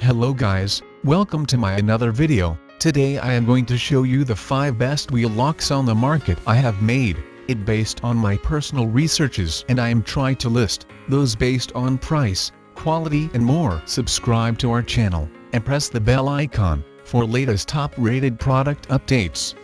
Hello guys, welcome to my another video. Today I am going to show you the 5 best wheel locks on the market. I have made it based on my personal researches and I am trying to list those based on price, quality and more. Subscribe to our channel and press the bell icon for latest top rated product updates.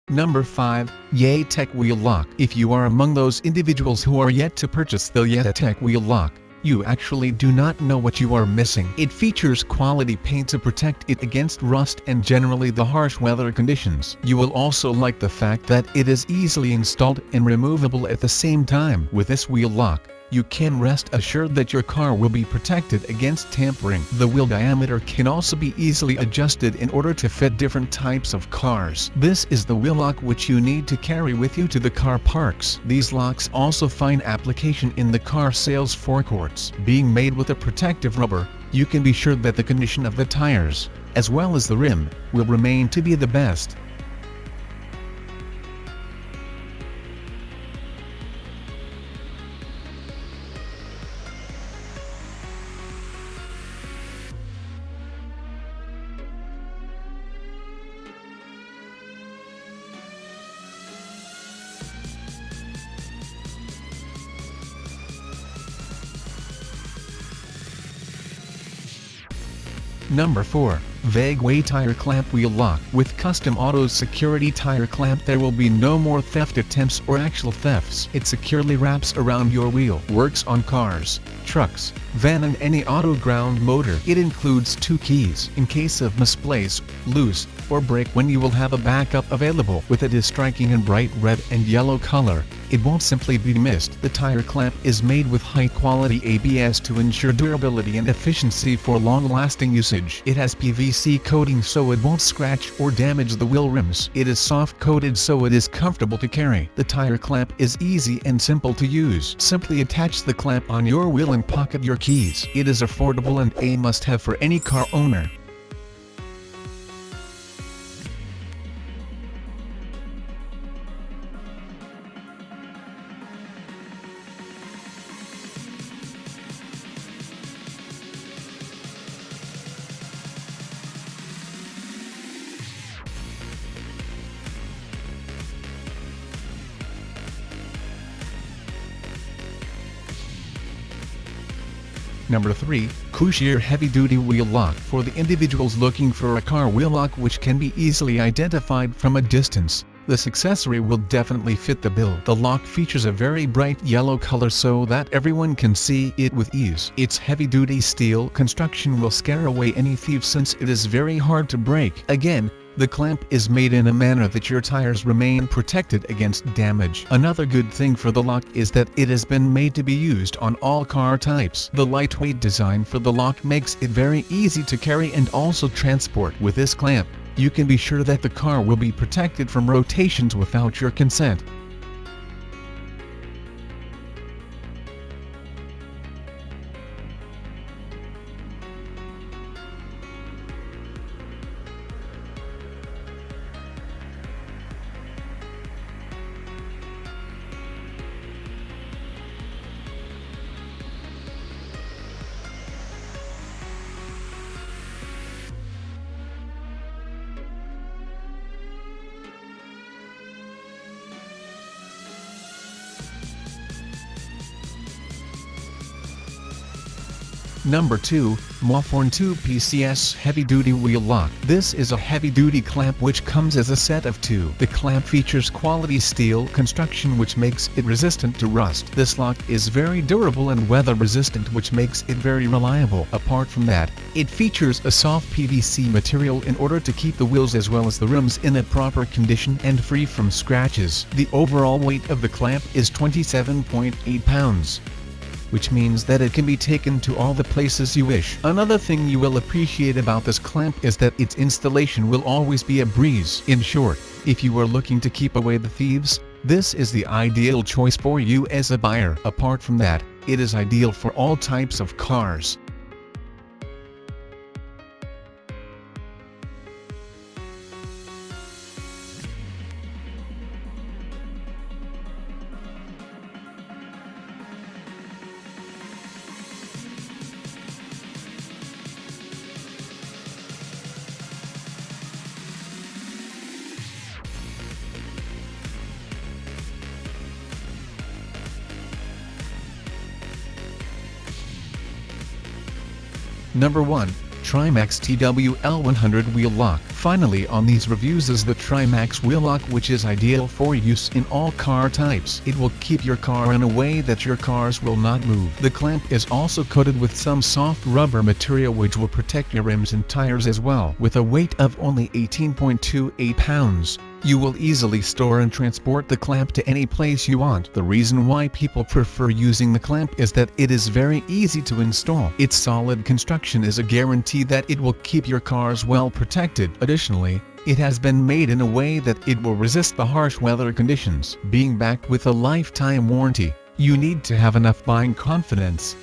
Number 5, YaeTek Wheel Lock. If you are among those individuals who are yet to purchase the YaeTek Wheel Lock, you actually do not know what you are missing. It features quality paint to protect it against rust and generally the harsh weather conditions. You will also like the fact that it is easily installed and removable at the same time. With this wheel lock, you can rest assured that your car will be protected against tampering. The wheel diameter can also be easily adjusted in order to fit different types of cars. This is the wheel lock which you need to carry with you to the car parks. These locks also find application in the car sales forecourts. Being made with a protective rubber, you can be sure that the condition of the tires, as well as the rim, will remain to be the best. Number 4, VaygWay Tire Clamp Wheel Lock. With Custom Auto Security Tire Clamp there will be no more theft attempts or actual thefts. It securely wraps around your wheel. Works on cars, trucks, van and any auto ground motor. It includes 2 keys. In case of misplace, loose, or break when you will have a backup available. With it is striking in bright red and yellow color, it won't simply be missed. The tire clamp is made with high-quality ABS to ensure durability and efficiency for long-lasting usage. It has PVC coating so it won't scratch or damage the wheel rims. It is soft-coated so it is comfortable to carry. The tire clamp is easy and simple to use. Simply attach the clamp on your wheel and pocket your keys. It is affordable and a must-have for any car owner. Number 3, COOCHEER Heavy Duty Wheel Lock. For the individuals looking for a car wheel lock which can be easily identified from a distance, this accessory will definitely fit the bill. The lock features a very bright yellow color so that everyone can see it with ease. Its heavy-duty steel construction will scare away any thief since it is very hard to break. Again, the clamp is made in a manner that your tires remain protected against damage. Another good thing for the lock is that it has been made to be used on all car types. The lightweight design for the lock makes it very easy to carry and also transport. With this clamp, you can be sure that the car will be protected from rotations without your consent. Number 2, Maphorn 2 PCS Heavy Duty Wheel Lock. This is a heavy-duty clamp which comes as a set of 2. The clamp features quality steel construction which makes it resistant to rust. This lock is very durable and weather-resistant which makes it very reliable. Apart from that, it features a soft PVC material in order to keep the wheels as well as the rims in a proper condition and free from scratches. The overall weight of the clamp is 27.8 pounds. which means that it can be taken to all the places you wish. Another thing you will appreciate about this clamp is that its installation will always be a breeze. In short, if you are looking to keep away the thieves, this is the ideal choice for you as a buyer. Apart from that, it is ideal for all types of cars. Number 1. Trimax TWL100 Wheel Lock. Finally on these reviews is the Trimax Wheel Lock, which is ideal for use in all car types. It will keep your car in a way that your cars will not move. The clamp is also coated with some soft rubber material which will protect your rims and tires as well. With a weight of only 18.28 pounds, you will easily store and transport the clamp to any place you want. The reason why people prefer using the clamp is that it is very easy to install. Its solid construction is a guarantee that it will keep your cars well protected. Additionally, it has been made in a way that it will resist the harsh weather conditions. Being backed with a lifetime warranty, you need to have enough buying confidence.